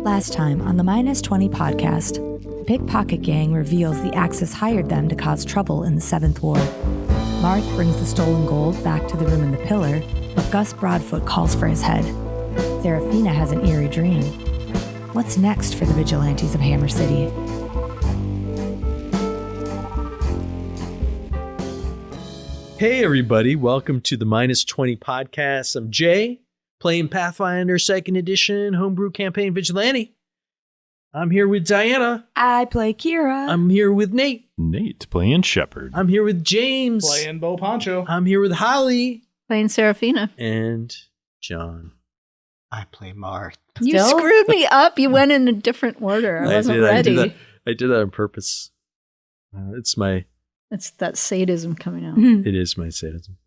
Last time on the Minus 20 podcast, the Pickpocket Gang reveals the Axis hired them to cause trouble in the 7th Ward. Marth brings the stolen gold back to the room in the pillar, but Gus Broadfoot calls for his head. Serafina has an eerie dream. What's next for the Vigilantes of Hammer City? Hey everybody, welcome to the Minus 20 podcast. I'm Jay, playing Pathfinder 2nd Edition Homebrew Campaign Vigilante. I'm here with Diana. I play Kira. I'm here with Nate. Nate playing Shepherd. I'm here with James. Playing Bo Poncho. I'm here with Holly. Playing Serafina. And John. I play Marth. You Still? screwed me up. You went in a different order. I wasn't ready. I did that on purpose. It's that sadism coming out. It is my sadism.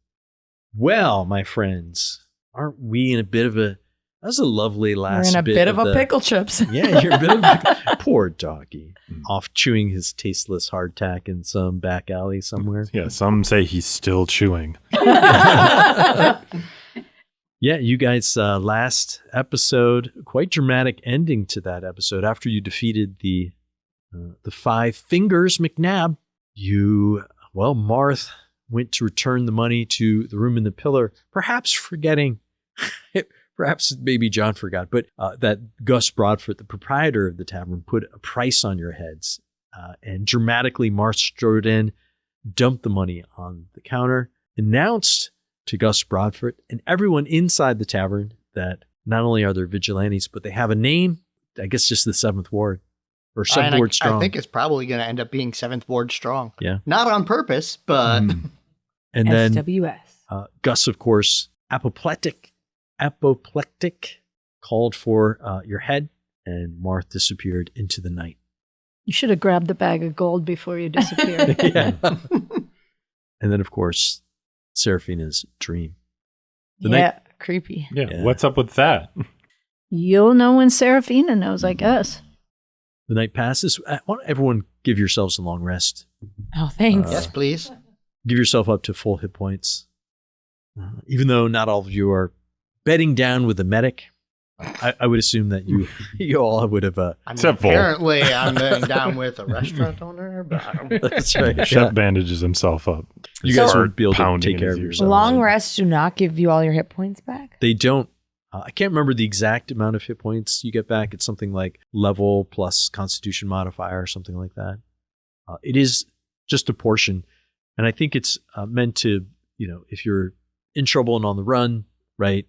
Well, my friends, aren't we in a bit of a... That was a lovely last We're in a bit of a pickle chips. Yeah, you're a bit of a... Poor doggy. Off chewing his tasteless hardtack in some back alley somewhere. Yeah, some say he's still chewing. Yeah, you guys, last episode, quite dramatic ending to that episode. After you defeated the Five Fingers McNabb, Marth went to return the money to the room in the pillar, perhaps forgetting, perhaps maybe John forgot, but that Gus Broadfoot, the proprietor of the tavern, put a price on your heads. And dramatically, Marth strode in, dumped the money on the counter, announced to Gus Broadfoot and everyone inside the tavern that not only are there vigilantes, but they have a name, I guess just the 7th Ward. Or 7th Ward Strong. I think it's probably going to end up being 7th Ward Strong. Yeah. Not on purpose, but... And then SWS. Gus, of course, apoplectic, called for your head, and Marth disappeared into the night. You should have grabbed the bag of gold before you disappeared. Yeah. And then, of course, Serafina's dream. Creepy. Yeah, what's up with that? You'll know when Serafina knows, I guess. The night passes. Why don't everyone give yourselves a long rest? Oh, thanks. yes, please. Give yourself up to full hit points. Even though not all of you are bedding down with a medic, I would assume that you all would have... Apparently, I'm bedding down with a restaurant owner, but... That's right. Shep bandages himself up. You guys Start would be able to pounding take care in of his ears. yourself. Long rests do not give you all your hit points back? They don't. I can't remember the exact amount of hit points you get back. It's something like level plus constitution modifier or something like that. It is just a portion. And I think it's meant to, if you're in trouble and on the run, right,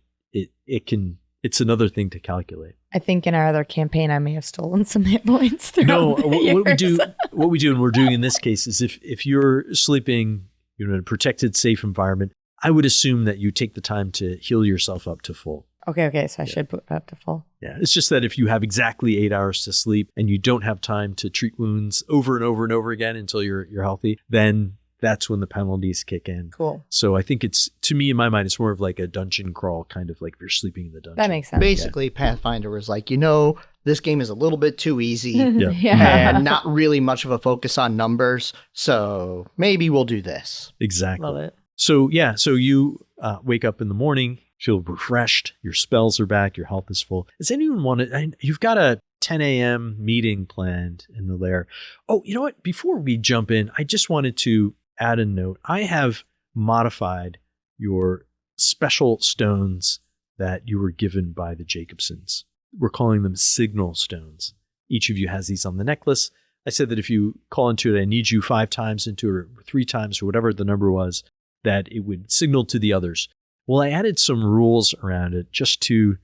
it's another thing to calculate. I think in our other campaign, I may have stolen some hit points throughout No, the what we do and we're doing in this case is if you're sleeping in a protected, safe environment, I would assume that you take the time to heal yourself up to full. Okay, so I should put it up to full. Yeah, it's just that if you have exactly 8 hours to sleep and you don't have time to treat wounds over and over and over again until you're healthy, then that's when the penalties kick in. Cool. So I think to me, in my mind, it's more of like a dungeon crawl, kind of like if you're sleeping in the dungeon. That makes sense. Basically, Pathfinder was like, this game is a little bit too easy Yeah. and not really much of a focus on numbers, so maybe we'll do this. Exactly. Love it. So you wake up in the morning, feel refreshed, your spells are back, your health is full. Does anyone want to... You've got a 10 a.m. meeting planned in the lair. Oh, you know what? Before we jump in, I just wanted to add a note. I have modified your special stones that you were given by the Jacobsons. We're calling them signal stones. Each of you has these on the necklace. I said that if you call into it, I need you 5 times into it, or 3 times, or whatever the number was, that it would signal to the others. Well, I added some rules around it just to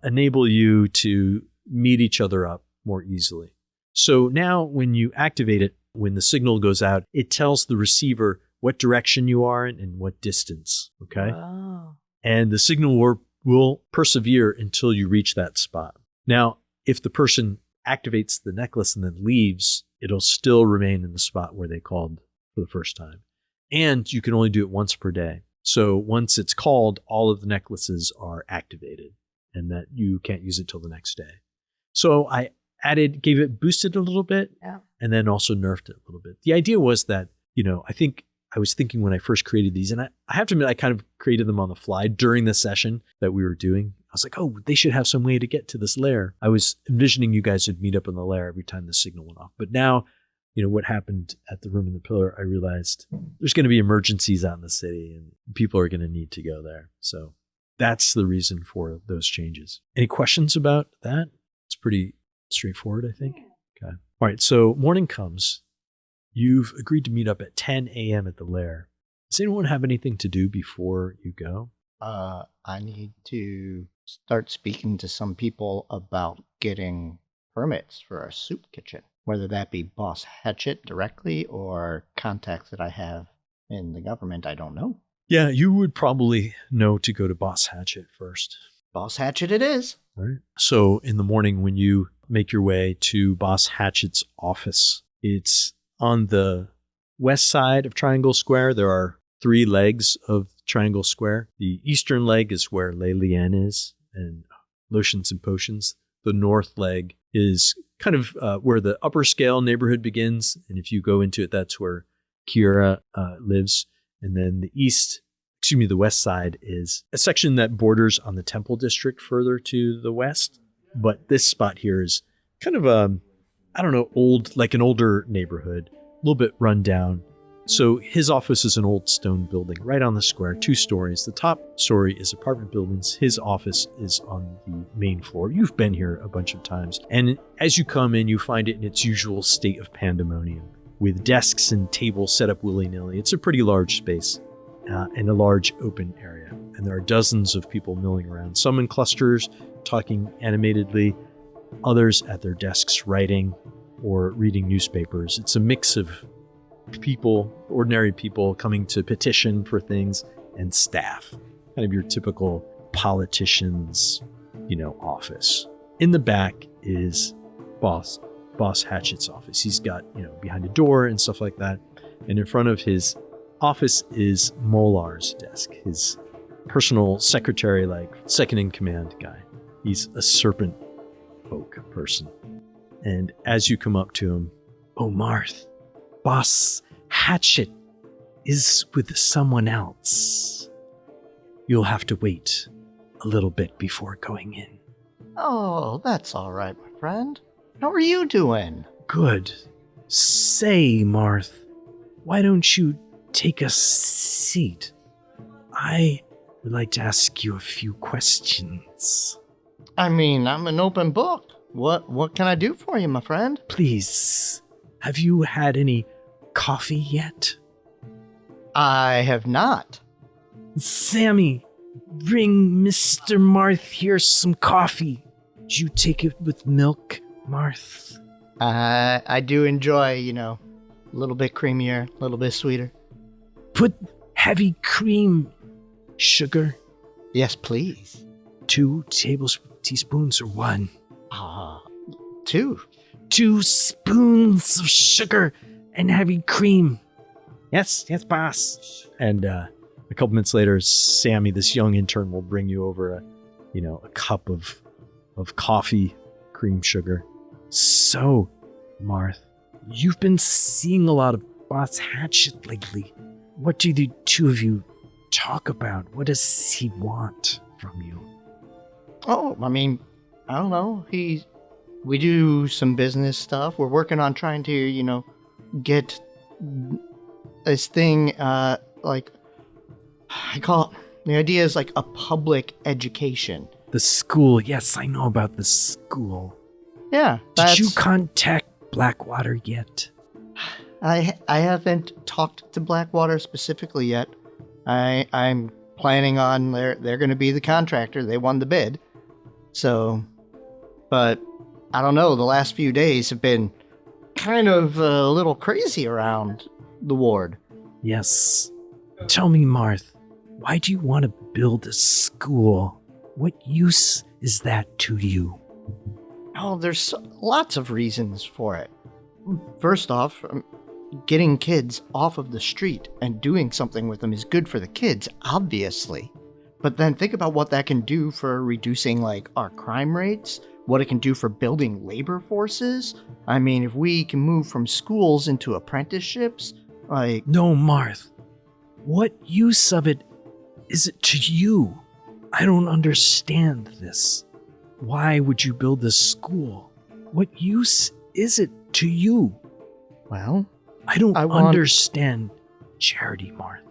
enable you to meet each other up more easily. So now when you activate it, when the signal goes out, it tells the receiver what direction you are in and what distance, okay? Wow. And the signal will persevere until you reach that spot. Now, if the person activates the necklace and then leaves, it'll still remain in the spot where they called for the first time. And you can only do it once per day. So once it's called, all of the necklaces are activated and that you can't use it till the next day. So I boosted a little bit, and then also nerfed it a little bit. The idea was that, I think I was thinking when I first created these, and I have to admit, I kind of created them on the fly during the session that we were doing. I was like, oh, they should have some way to get to this lair. I was envisioning you guys would meet up in the lair every time the signal went off. But now, what happened at the room in the pillar, I realized there's going to be emergencies out in the city and people are going to need to go there. So that's the reason for those changes. Any questions about that? It's pretty straightforward, I think. Okay. All right. So morning comes. You've agreed to meet up at 10 a.m. at the lair. Does anyone have anything to do before you go? I need to start speaking to some people about getting permits for our soup kitchen, whether that be Boss Hatchet directly or contacts that I have in the government. I don't know. Yeah, you would probably know to go to Boss Hatchet first. Boss Hatchet it is. All right. So in the morning when you make your way to Boss Hatchet's office, it's on the west side of Triangle Square. There are 3 legs of Triangle Square. The eastern leg is where Lei Lien is and Lotions and Potions. The north leg is kind of where the upper scale neighborhood begins. And if you go into it, that's where Kira lives. And then the west side is a section that borders on the Temple District further to the west. But this spot here is kind of an older neighborhood, a little bit run down. So his office is an old stone building right on the square, 2 stories. The top story is apartment buildings. His office is on the main floor. You've been here a bunch of times. And as you come in, you find it in its usual state of pandemonium, with desks and tables set up willy-nilly. It's a pretty large space and a large open area. And there are dozens of people milling around, some in clusters, talking animatedly, others at their desks writing or reading newspapers. It's a mix of people, ordinary people coming to petition for things, and staff. Kind of your typical politician's, office. In the back is Boss Hatchet's office. He's got, behind a door and stuff like that. And in front of his office is Molar's desk, his personal secretary, like second in command guy. He's a serpent folk person. And as you come up to him, oh, Marth, Boss Hatchet is with someone else. You'll have to wait a little bit before going in. Oh, that's all right, my friend. How are you doing? Good. Say, Marth, why don't you take a seat? I would like to ask you a few questions. I mean, I'm an open book. What can I do for you, my friend? Please, have you had any coffee yet? I have not. Sammy, bring Mr. Marth here some coffee. Do you take it with milk, Marth? I do enjoy, a little bit creamier, a little bit sweeter. Put heavy cream, sugar. Yes, please. 2 teaspoons or 1? 2. 2 spoons of sugar and heavy cream. Yes, boss. And a couple minutes later, Sammy, this young intern, will bring you over a cup of coffee, cream, sugar. So, Marth, you've been seeing a lot of Boss Hatchet lately. What do the 2 of you talk about? What does he want from you? Oh, I mean, I don't know. We do some business stuff. We're working on trying to, get this thing, like, I call it, the idea is like a public education. The school. Yes, I know about the school. Yeah. Did you contact Blackwater yet? I haven't talked to Blackwater specifically yet. I'm planning on they're going to be the contractor. They won the bid. So, but I don't know. The last few days have been kind of a little crazy around the ward. Yes. Tell me, Marth, why do you want to build a school? What use is that to you? Oh, there's lots of reasons for it. First off, getting kids off of the street and doing something with them is good for the kids, obviously. But then think about what that can do for reducing, like, our crime rates, what it can do for building labor forces. I mean, if we can move from schools into apprenticeships, like... No, Marth. What use of it is it to you? I don't understand this. Why would you build this school? What use is it to you? Well, I don't I want- understand charity, Marth.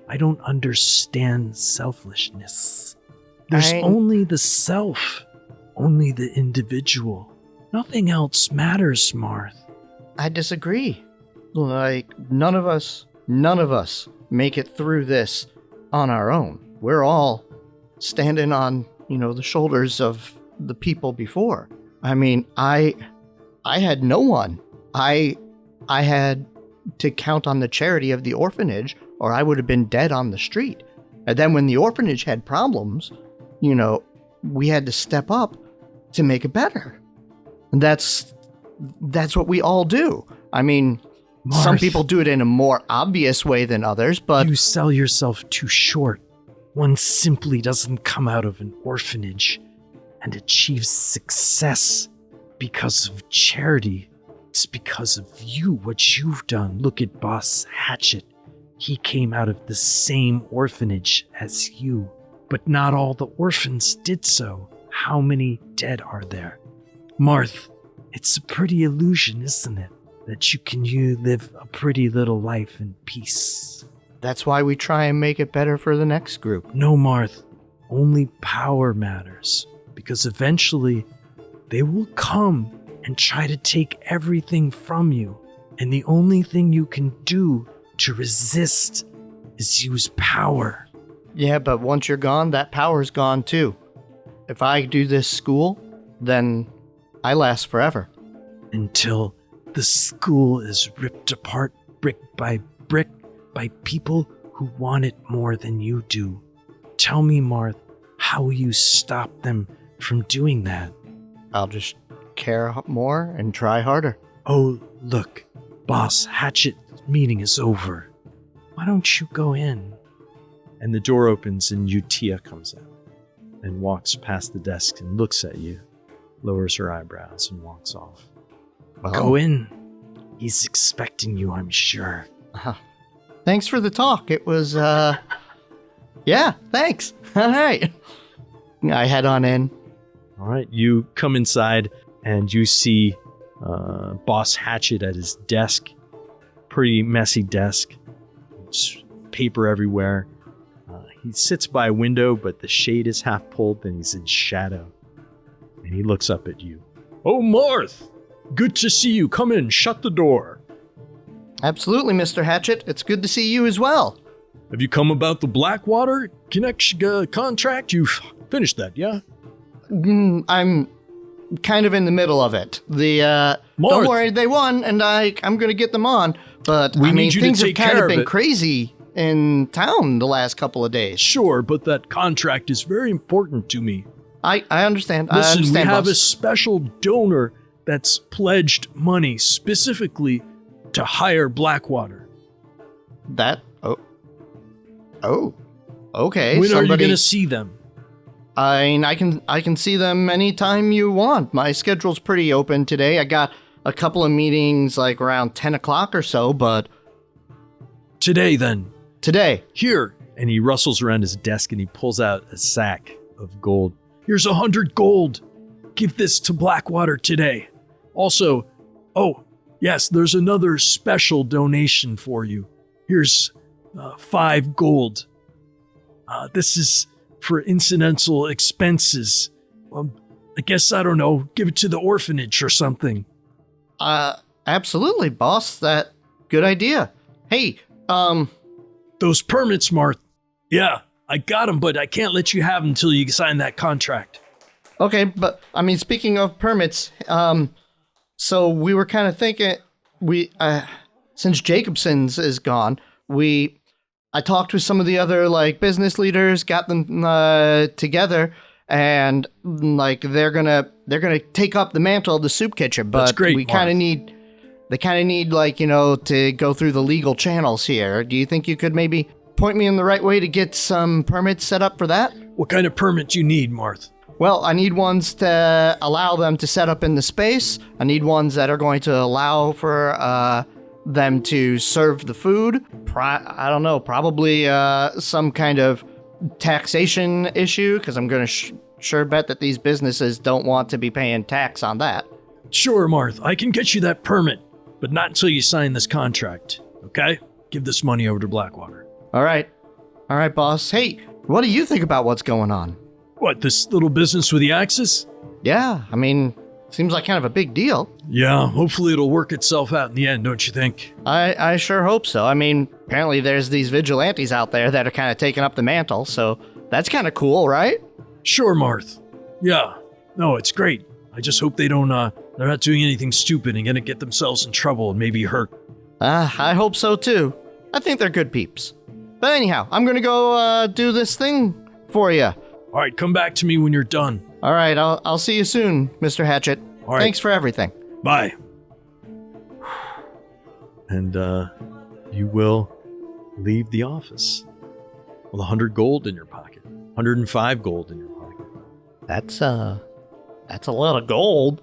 I don't understand selfishness. There's only the self, only the individual. Nothing else matters, Marth. I disagree. Like, none of us make it through this on our own. We're all standing on, the shoulders of the people before. I mean, I had no one. I had to count on the charity of the orphanage, or I would have been dead on the street. And then when the orphanage had problems, we had to step up to make it better. And that's what we all do. I mean, some Marth, people do it in a more obvious way than others, but you sell yourself too short. One simply doesn't come out of an orphanage and achieve success because of charity. It's because of you, what you've done. Look at Boss Hatchet. He came out of the same orphanage as you, but not all the orphans did so. How many dead are there? Marth, it's a pretty illusion, isn't it? That you can live a pretty little life in peace. that's why we try and make it better for the next group. No, Marth, only power matters, because eventually they will come and try to take everything from you, and the only thing you can do to resist is use power. Yeah, but once you're gone, that power's gone too. If I do this school, then I last forever. Until the school is ripped apart brick by people who want it more than you do. Tell me, Marth, how will you stop them from doing that? I'll just care more and try harder. Oh, look, Boss Hatchet meeting is over. Why don't you go in? And the door opens and Utia comes out and walks past the desk and looks at you, lowers her eyebrows and walks off. Well, Go in. He's expecting you, I'm sure. Thanks for the talk. It was, yeah, thanks. All right. I head on in. All right, you come inside and you see Boss Hatchet at his desk. Pretty messy desk. Just paper everywhere. He sits by a window, but the shade is half pulled and he's in shadow. And he looks up at you. Oh, Marth! Good to see you. Come in. Shut the door. Absolutely, Mr. Hatchet. It's good to see you as well. Have you come about the Blackwater connection contract? You've finished that, yeah? I'm kind of in the middle of it. Don't Marth. worry, they won, and I'm going to get them on. But We need you to things have take kind care of of been it. crazy in town the last couple of days. Sure, but that contract is very important to me. I understand. I Listen, understand, we have a boss. special donor that's pledged money specifically to hire Blackwater. That. Oh. Okay. When are you somebody- going to see them? I mean, I can see them anytime you want. My schedule's pretty open today. I got a couple of meetings like around 10 o'clock or so, but Today, then. today. Here. And he rustles around his desk and he pulls out a sack of gold. Here's 100 gold. Give this to Blackwater today. Also, oh, yes, there's another special donation for you. Here's 5 gold. This is for incidental expenses. I guess, I don't know, give it to the orphanage or something. Absolutely, boss. Good idea. Hey, Those permits, Marth. Yeah, I got them, but I can't let you have them until you sign that contract. okay, but I mean, speaking of permits, so we were kind of thinking, since Jacobson's is gone, I talked with some of the other like business leaders, got them together, and like they're gonna take up the mantle of the soup kitchen. But That's great, we kind of Marth. they kind of need like to go through the legal channels here. Do you think you could maybe point me in the right way to get some permits set up for that? What kind of permit do you need, Marth? Well, I need ones to allow them to set up in the space. I need ones that are going to allow for them to serve the food. I don't know, probably some kind of taxation issue? Because I'm going to sure bet that these businesses don't want to be paying tax on that. Sure, Marth, I can get you that permit, but not until you sign this contract, okay? Give this money over to Blackwater. All right, boss. Hey, what do you think about what's going on? What, this little business with the axes? Yeah, I mean, seems like kind of a big deal. Yeah, hopefully it'll work itself out in the end, don't you think? I sure hope so. I mean, apparently there's these vigilantes out there that are kind of taking up the mantle, so that's kind of cool, right? Sure, Marth. Yeah. No, it's great. I just hope they don't, they're not doing anything stupid and gonna get themselves in trouble and maybe hurt. I hope so too. I think they're good peeps. But anyhow, I'm gonna go, do this thing for you. All right, come back to me when you're done. All right, I'll see you soon, Mr. Hatchet. All right. Thanks for everything. Bye. And, you will leave the office with 100 gold in your pocket. 105 gold in your pocket. That's a lot of gold.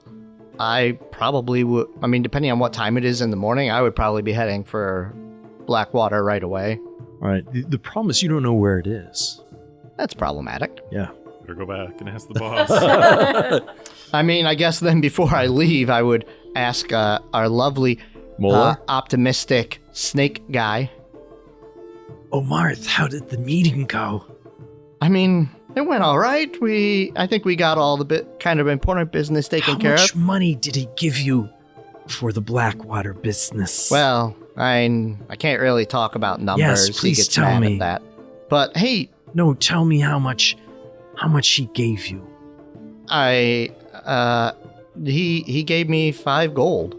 I probably would, I mean, depending on what time it is in the morning, I would probably be heading for Blackwater right away. All right, the problem is you don't know where it is. That's problematic. Yeah. Better go back and ask the boss. I mean, I guess then before I leave, I would ask our lovely, optimistic snake guy. Oh, Marth, how did the meeting go? I mean, it went all right. I think we got all the kind of important business taken care How much of. money did he give you for the Blackwater business? Well, I can't really talk about numbers. Yes, please he gets tell mad me. at that. But hey, No, tell me how much he gave you. he gave me 5 gold.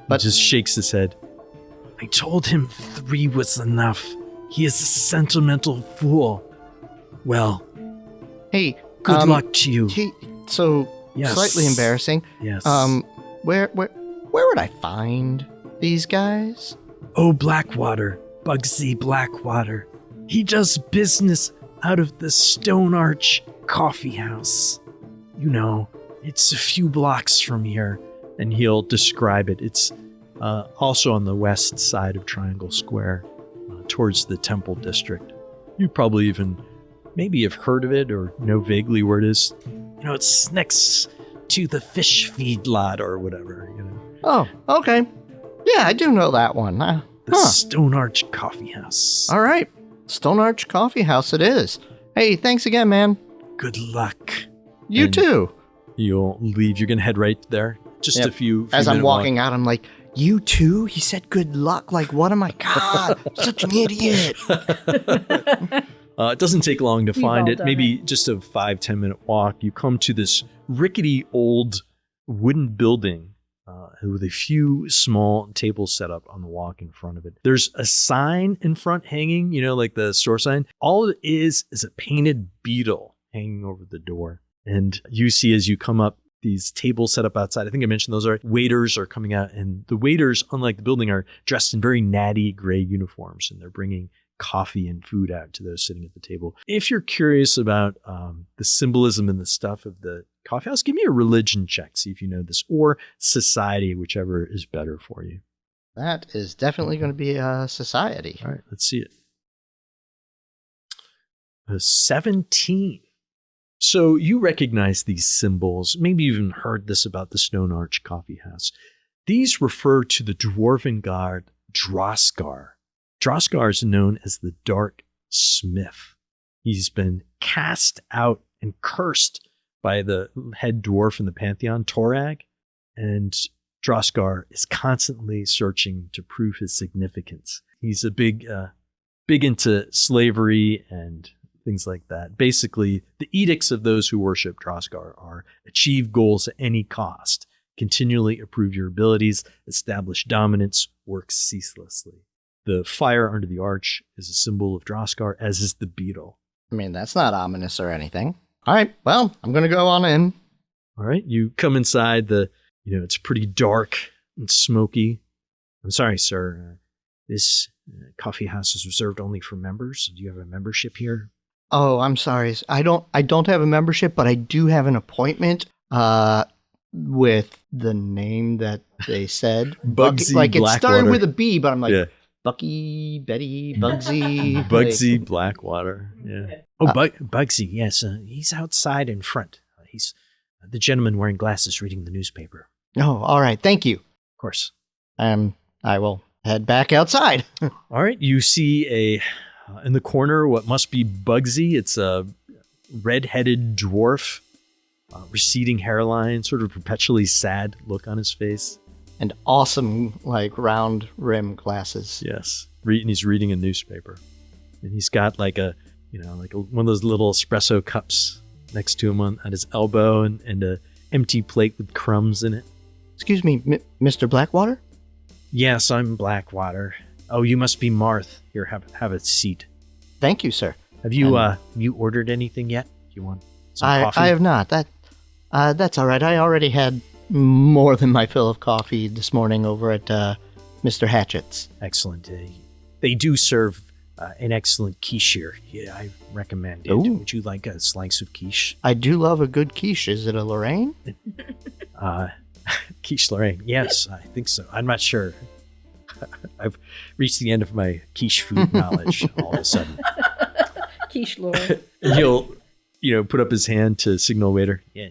But just shakes his head. I told him 3 was enough. He is a sentimental fool. Well, Hey, good luck to you. Yes. Slightly embarrassing. Yes. Where would I find these guys? Oh, Blackwater. Bugsy Blackwater. He does business out of the Stone Arch Coffee House. You know, it's a few blocks from here, and he'll describe it. It's also on the west side of Triangle Square, towards the Temple District. You probably even maybe have heard of it or know vaguely where it is. You know, it's next to the fish feed lot or whatever, you know. Oh, okay. Yeah, I do know that one. The Stone Arch Coffee House. All right. Stone Arch Coffee House it is. Hey, thanks again, man. Good luck. You And too. You'll leave. You're going to head right there. Just Yep. a few As I'm minute walking out, I'm like, you too? He said good luck. Like, what am I? God, such an idiot. It doesn't take long to We've find all it. done Maybe just a 5-10 minute walk. You come to this rickety old wooden building with a few small tables set up on the walk in front of it. There's a sign in front hanging, you know, like the store sign. All it is a painted beetle hanging over the door. And you see as you come up, these tables set up outside. I think I mentioned those are waiters are coming out, and the waiters, unlike the building, are dressed in very natty gray uniforms, and they're bringing coffee and food out to those sitting at the table. If you're curious about the symbolism and the stuff of the coffee house, give me a religion check, see if you know this, or society, whichever is better for you. That is definitely going to be a society. All right, let's see it. 17. So you recognize these symbols, maybe even heard this about the Stone Arch Coffee House. These refer to the dwarven god Droskar. Droskar is known as the Dark Smith. He's been cast out and cursed by the head dwarf in the pantheon, Torag, and Droskar is constantly searching to prove his significance. He's a big into slavery and things like that. Basically, the edicts of those who worship Droskar are achieve goals at any cost, continually improve your abilities, establish dominance, work ceaselessly. The fire under the arch is a symbol of Droskar, as is the beetle. I mean, that's not ominous or anything. All right, well, I'm going to go on in. All right, you come inside. It's pretty dark and smoky. I'm sorry, sir. This coffee house is reserved only for members. Do you have a membership here? Oh, I'm sorry. I don't have a membership, but I do have an appointment with the name that they said. Bugsy Like, it started Blackwater. with a B, but I'm like, Yeah. Betty, Bugsy. Bugsy like- Blackwater. Yeah. Oh, Bugsy. Yes, he's outside in front. He's the gentleman wearing glasses reading the newspaper. Oh, all right. Thank you. Of course. I will head back outside. All right. You see in the corner what must be Bugsy. It's a red-headed dwarf, receding hairline, sort of perpetually sad look on his face. And awesome, like, round rim glasses. Yes. And he's reading a newspaper. And he's got like one of those little espresso cups next to him at his elbow and a empty plate with crumbs in it. Excuse me, Mr. Blackwater? Yes, I'm Blackwater. Oh, you must be Marth. Here, have a seat. Thank you, sir. Have you ordered anything yet? Do you want some coffee? I have not. That's all right. I already had more than my fill of coffee this morning over at Mr. Hatchett's. Excellent. They do serve an excellent quiche here. Yeah, I recommend it. Ooh. Would you like a slice of quiche? I do love a good quiche. Is it a Lorraine? Quiche Lorraine. Yes, I think so. I'm not sure. I've reached the end of my quiche food knowledge all of a sudden. Quiche Lord. And he'll, put up his hand to signal waiter. Yeah,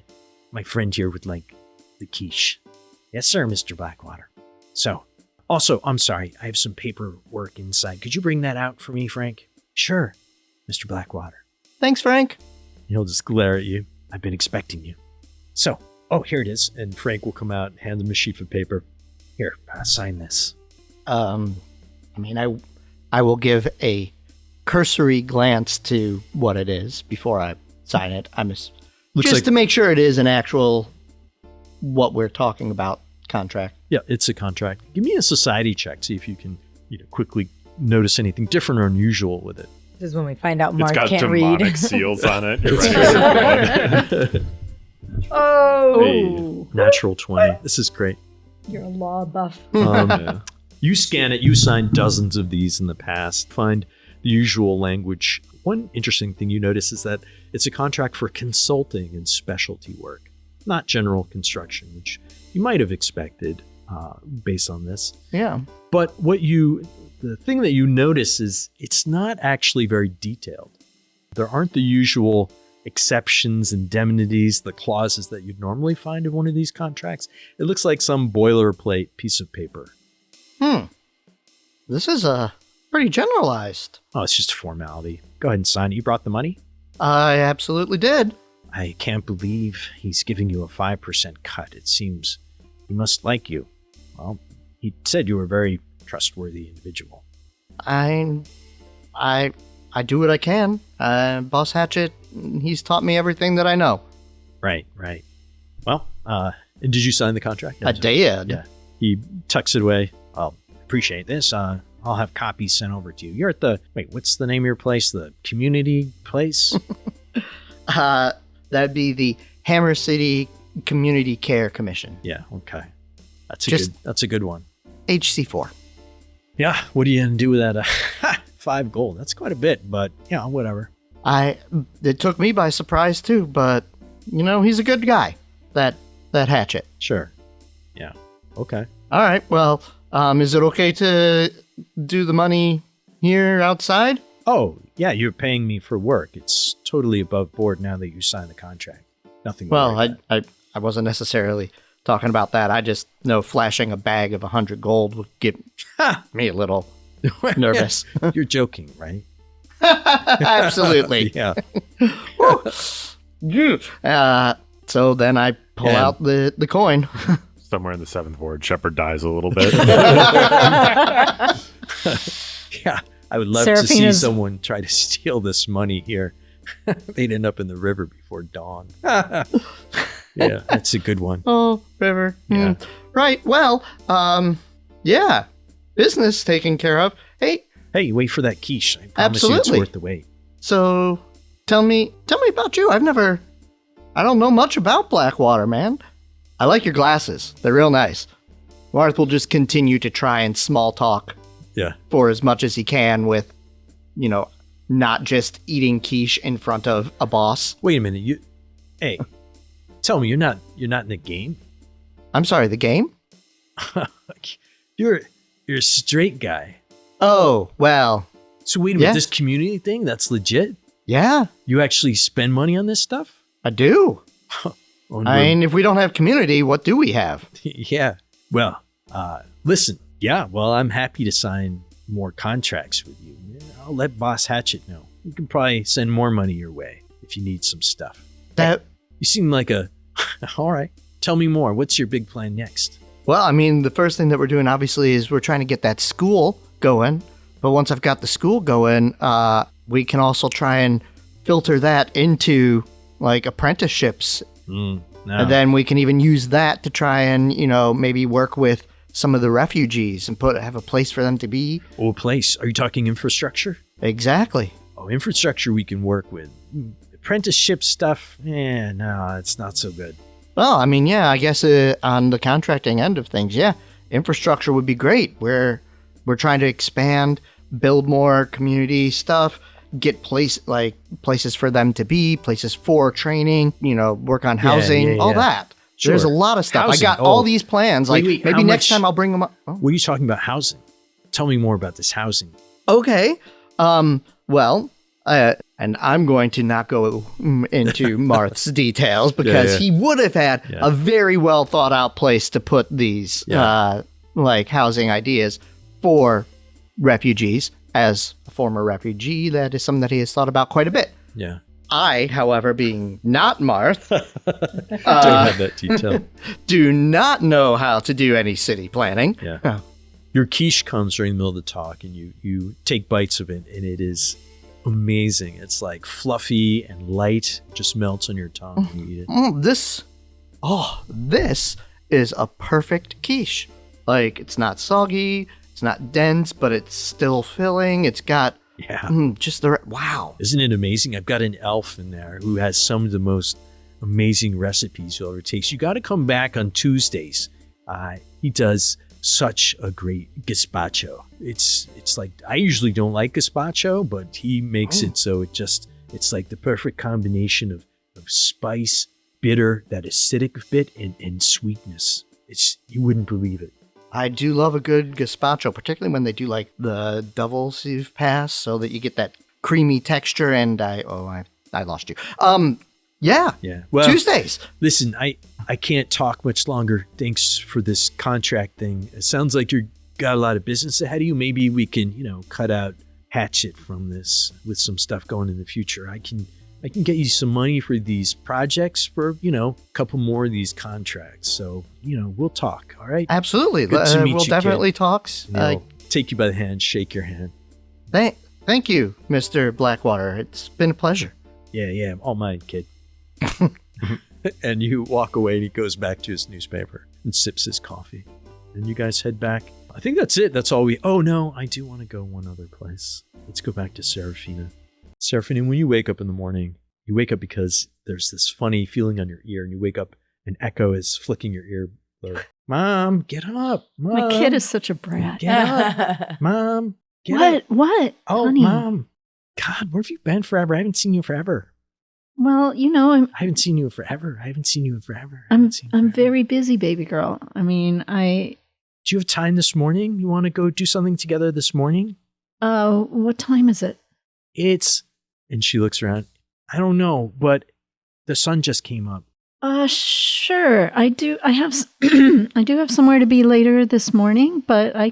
my friend here would like the quiche. Yes, sir, Mr. Blackwater. So, also, I'm sorry, I have some paperwork inside. Could you bring that out for me, Frank? Sure, Mr. Blackwater. Thanks, Frank. He'll just glare at you. I've been expecting you. So, here it is. And Frank will come out and hand him a sheet of paper. Here, sign this. I will give a cursory glance to what it is before I sign it. To make sure it is an actual what we're talking about contract. Yeah, it's a contract. Give me a society check. See if you can quickly notice anything different or unusual with it. This is when we find out It's Mark got can't demonic read. seals on it. You're right. Oh, Hey. Natural 20. This is great. you're a law buff. Yeah. You scan it. You signed dozens of these in the past. Find the usual language. One interesting thing you notice is that it's a contract for consulting and specialty work, not general construction, which you might have expected based on this. Yeah. But the thing that you notice is it's not actually very detailed. There aren't the usual exceptions, indemnities, the clauses that you'd normally find in one of these contracts. It looks like some boilerplate piece of paper. This is pretty generalized. Oh, it's just a formality. Go ahead and sign it. You brought the money? I absolutely did. I can't believe he's giving you a 5% cut. It seems he must like you. Well, he said you were a very trustworthy individual. I do what I can. Boss Hatchet, he's taught me everything that I know. Right. Well, and did you sign the contract? I did. Yeah. He tucks it away. I'll appreciate this. I'll have copies sent over to you. You're at what's the name of your place? The community place? That'd be the Hammer City Community Care Commission. Yeah, okay. That's a good one. HC4. Yeah, what are you gonna do with that? 5 gold. That's quite a bit, but whatever. It took me by surprise too, but he's a good guy. That Hatchet. Sure. Yeah. Okay. All right. Well, is it okay to do the money here outside? Oh, yeah, you're paying me for work. It's totally above board now that you signed the contract. Nothing. Well, I wasn't necessarily talking about that. I just know flashing a bag of 100 gold would get me a little nervous. You're joking, right? Absolutely. Yeah. So then I pull out the coin. Somewhere in the 7th ward, Shepard dies a little bit. Yeah. I would love to see Serafina's- someone try to steal this money here. They'd end up in the river before dawn. Yeah, that's a good one. Oh, river. Yeah. Right. Well, yeah. Business taken care of. Hey, Wait for that quiche. I promise you it's Absolutely. worth the wait. so tell me about you. I don't know much about Blackwater, man. I like your glasses. They're real nice. Marth will just continue to try and small talk Yeah. for as much as he can with, not just eating quiche in front of a boss. Wait a minute. Hey, tell me you're not in the game? I'm sorry, the game? You're a straight guy. Oh, well, So wait a minute, Yeah. this community thing, that's legit? yeah, You actually spend money on this stuff? I do. On I mean, if we don't have community, what do we have? yeah. Well, listen. Yeah, well, I'm happy to sign more contracts with you. I'll let Boss Hatchet know. We can probably send more money your way if you need some stuff. That You seem like a... All right. Tell me more. What's your big plan next? Well, I mean, the first thing that we're doing, obviously, is we're trying to get that school going. But once I've got the school going, we can also try and filter that into, like, apprenticeships. No. And then we can even use that to try and, maybe work with some of the refugees and have a place for them to be. Oh, place. Are you talking infrastructure? Exactly. Oh, infrastructure we can work with. Apprenticeship stuff? No, it's not so good. Well, I mean, yeah, I guess on the contracting end of things, yeah, infrastructure would be great. We're trying to expand, build more community stuff, get places for them to be, places for training, work on housing, all that. Sure. There's a lot of stuff. Housing. I got all these plans. Wait, Maybe how next much- time I'll bring them up. Oh. What are you talking about housing? Tell me more about this housing. Okay. Well, and I'm going to not go into Marth's details because he would have had a very well thought out place to put these housing ideas for refugees. As a former refugee, that is something that he has thought about quite a bit. Yeah. I, however, being not Marth, Don't have that detail. do not know how to do any city planning. Yeah. Oh. Your quiche comes during the middle of the talk and you take bites of it and it is amazing. It's like fluffy and light, just melts on your tongue when you eat it. This is a perfect quiche. Like, it's not soggy, it's not dense, but it's still filling. It's got just the wow. Isn't it amazing? I've got an elf in there who has some of the most amazing recipes you'll ever taste. You got to come back on Tuesdays. He does such a great gazpacho. It's like, I usually don't like gazpacho, but he makes it so it's like the perfect combination of spice, bitter, that acidic bit, and sweetness. You wouldn't believe it. I do love a good gazpacho, particularly when they do like the doubles you've passed, so that you get that creamy texture. And I lost you. Yeah. Well, Tuesdays. Listen, I can't talk much longer. Thanks for this contract thing. It sounds like you've got a lot of business ahead of you. Maybe we can, cut out Hatchet from this with some stuff going in the future. I can get you some money for these projects for, a couple more of these contracts. So, we'll talk. All right. Absolutely. Good to meet we'll you, definitely kid. talk. I'll take you by the hand, shake your hand. Thank you, Mr. Blackwater. It's been a pleasure. Yeah. All mine, kid. And you walk away and he goes back to his newspaper and sips his coffee. And you guys head back. I think that's it. That's all oh no, I do want to go one other place. Let's go back to Serafina. Serafina, when you wake up in the morning, you wake up because there's this funny feeling on your ear and you wake up and Echo is flicking your ear. Mom, get up. Mom, My kid is such a brat. get up. Mom, get up. What? Oh, Honey. Mom. God, where have you been forever? I haven't seen you forever. Well, I haven't seen you forever. I'm very busy, baby girl. I mean, Do you have time this morning? You want to go do something together this morning? What time is it? And she looks around. I don't know, but the sun just came up. Sure. I do have somewhere to be later this morning, but we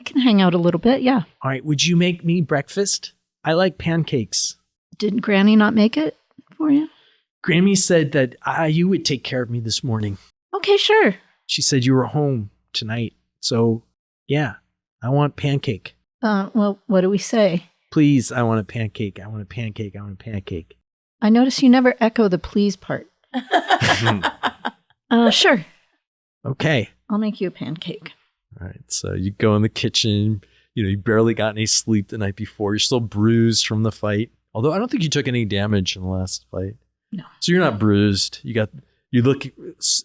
can hang out a little bit. Yeah. All right. Would you make me breakfast? I like pancakes. Did Granny not make it for you? Grammy said that you would take care of me this morning. Okay, sure. She said you were home tonight. So, yeah, I want pancake. Well, what do we say? Please, I want a pancake. I want a pancake. I want a pancake. I notice you never echo the please part. Sure. Okay. I'll make you a pancake. All right. So you go in the kitchen. You barely got any sleep the night before. You're still bruised from the fight. Although I don't think you took any damage in the last fight. No. So you're not bruised. You look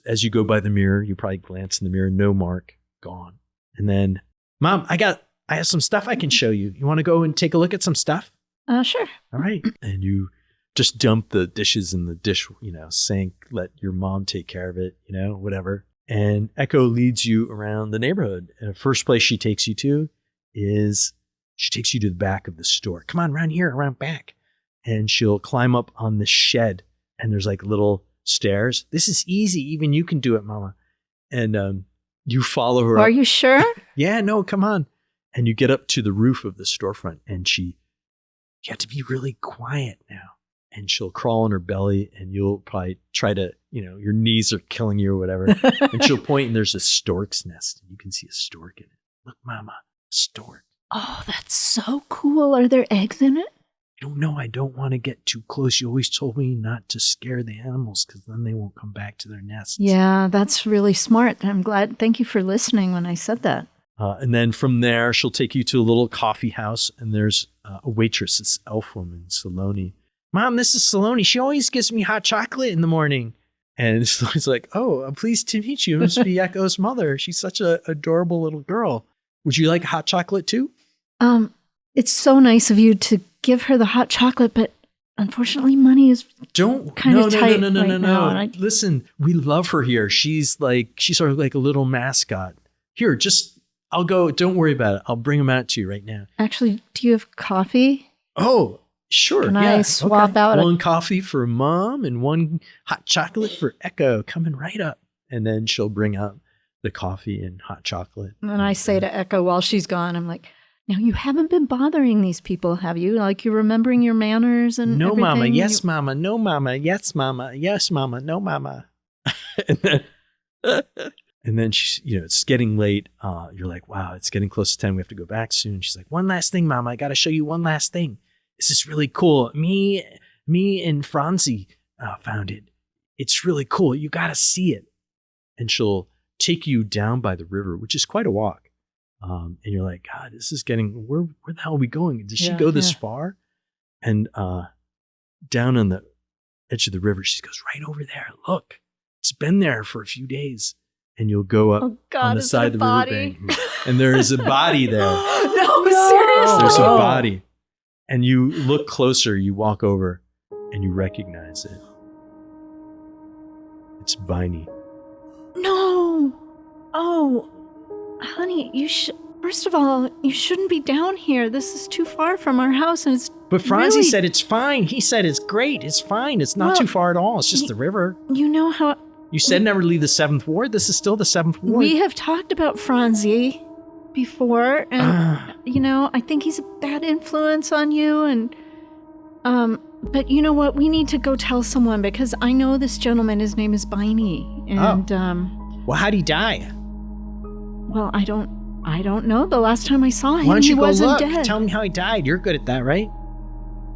as you go by the mirror, you probably glance in the mirror, no mark, gone. And then, Mom, I have some stuff I can show you. You want to go and take a look at some stuff? Sure. All right. And you just dump the dishes in the dish, sink, let your mom take care of it, whatever. And Echo leads you around the neighborhood. And the first place she takes you to is she takes you to the back of the store. Come on, around here, around back. And she'll climb up on the shed, and there's like little stairs. This is easy. Even you can do it, Mama. And you follow her up. Are you sure? Yeah, no, come on. And you get up to the roof of the storefront, and you have to be really quiet now. And she'll crawl on her belly, and you'll probably try to, your knees are killing you or whatever. And she'll point, and there's a stork's nest, and you can see a stork in it. Look, Mama, stork. Oh, that's so cool. Are there eggs in it? I don't know. I don't want to get too close. You always told me not to scare the animals because then they won't come back to their nests. Yeah, that's really smart. I'm glad. Thank you for listening when I said that. And then from there, she'll take you to a little coffee house, and there's a waitress, this elf woman, Saloni. Mom, this is Saloni. She always gives me hot chocolate in the morning. And Saloni's like, oh, I'm pleased to meet you. It must be Echo's mother. She's such an adorable little girl. Would you like hot chocolate too? It's so nice of you to give her the hot chocolate, but unfortunately, money is kind of tight right now. Listen, we love her here. She's sort of like a little mascot. Here, I'll go. Don't worry about it. I'll bring them out to you right now. Actually, do you have coffee? Oh, sure. Can I swap out one coffee for Mom and one hot chocolate for Echo? Coming right up. And then she'll bring out the coffee and hot chocolate. And I say to Echo while she's gone, I'm like, now you haven't been bothering these people, have you? Like you're remembering your manners and no, everything? Mama. Yes, Mama. No, Mama. Yes, Mama. Yes, Mama. No, Mama. And then she's, it's getting late. You're like, wow, it's getting close to 10. We have to go back soon. She's like, one last thing, Mama. I got to show you one last thing. This is really cool. Me and Franzi found it. It's really cool. You got to see it. And she'll take you down by the river, which is quite a walk. And you're like, God, this is getting, where the hell are we going? Did she go this far? And down on the edge of the river, she goes, right over there. Look, it's been there for a few days. And you'll go up on the side of the riverbank. And there is a body there. No, seriously. There's a body. And you look closer, you walk over, and you recognize it. It's Viney. No. Oh, honey, first of all, you shouldn't be down here. This is too far from our house, and it's But Franzi said it's fine. He said it's great. It's fine. It's not too far at all. It's just the river. You know how... You said never leave the 7th Ward. This is still the 7th Ward. We have talked about Franzi before, and, I think he's a bad influence on you, and... But you know what? We need to go tell someone, because I know this gentleman. His name is Viney, and... Well, how'd he die? Well, I don't know. The last time I saw him, Why don't you he go wasn't look? dead. Tell me how he died. You're good at that, right?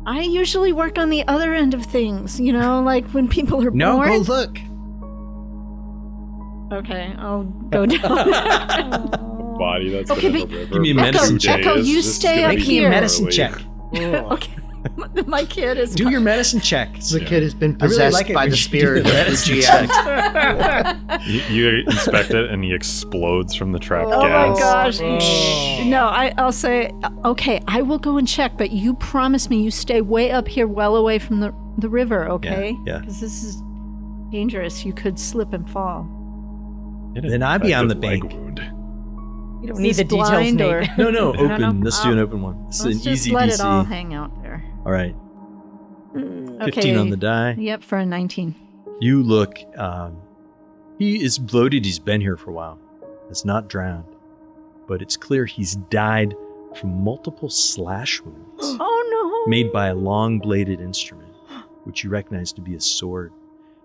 I usually work on the other end of things, like when people are No, born. go look. Okay, I'll go down. Body that's Okay, been in but- the river. Give me a for medicine 2 check. Echo, days. you This is stay gonna up be Make me here. a medicine early. check. Okay, my kid is. Do your medicine check. The kid has been I really possessed like it by when the you spirit do of the the medicine GM. check. You inspect it and he explodes from the trapped Oh gas. my gosh! No, I'll say okay. I will go and check, but you promise me you stay way up here, well away from the river, okay? Yeah. Because this is dangerous. You could slip and fall. Then I'd be on the Leg bank. wound. You don't Is need this the details, blind Nate. or? No, No, open. no. Let's do an open one. This Let's is an just easy let DC. it all hang out there. All right. Okay. 15 on the die. Yep, for a 19. You look, he is bloated. He's been here for a while. It's not drowned, but it's clear he's died from multiple slash wounds Oh no! made by a long-bladed instrument, which you recognize to be a sword.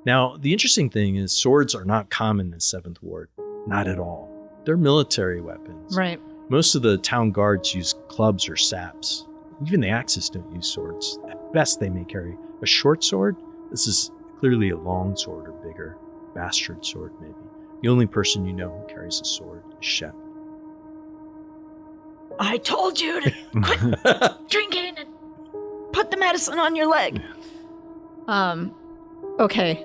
Now, the interesting thing is swords are not common in 7th Ward. Not at all. They're military weapons. Right. Most of the town guards use clubs or saps. Even the Axis don't use swords. At best, they may carry a short sword. This is clearly a long sword or bigger. Bastard sword, maybe. The only person you know who carries a sword is Shep. I told you to quit drinking and put the medicine on your leg. Okay.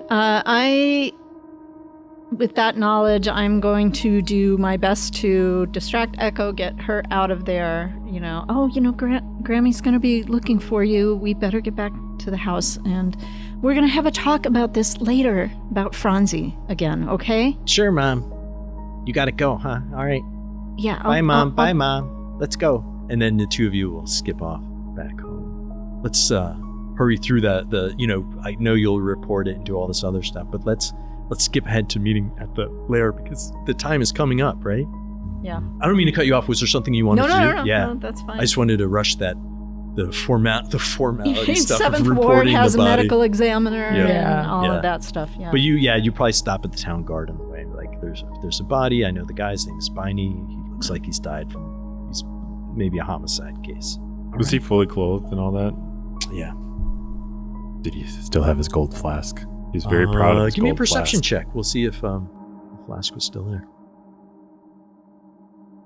With that knowledge, I'm going to do my best to distract Echo, get her out of there. Grammy's going to be looking for you. We better get back to the house. And we're going to have a talk about this later, about Franzi again, okay? Sure, Mom. You gotta go, huh? All right. Yeah. Bye, Mom. Bye, Mom. let's go. And then the two of you will skip off back home. Let's hurry through I know you'll report it and do all this other stuff, but let's skip ahead to meeting at the lair because the time is coming up, right? Yeah. I don't mean to cut you off. Was there something you wanted to do? No, Yeah. no, that's fine. I just wanted to rush the formality stuff of 7th Ward reporting has the a body. medical examiner Yeah. and all Yeah. of that stuff. Yeah. But you probably stop at the town guard on the way. Like there's a body. I know the guy's name is Spiny. He looks like he's maybe a homicide case. Was he fully clothed and all that? Yeah. Did he still have his gold flask? He's very proud of his give me a gold perception flask. check. We'll see if the flask was still there.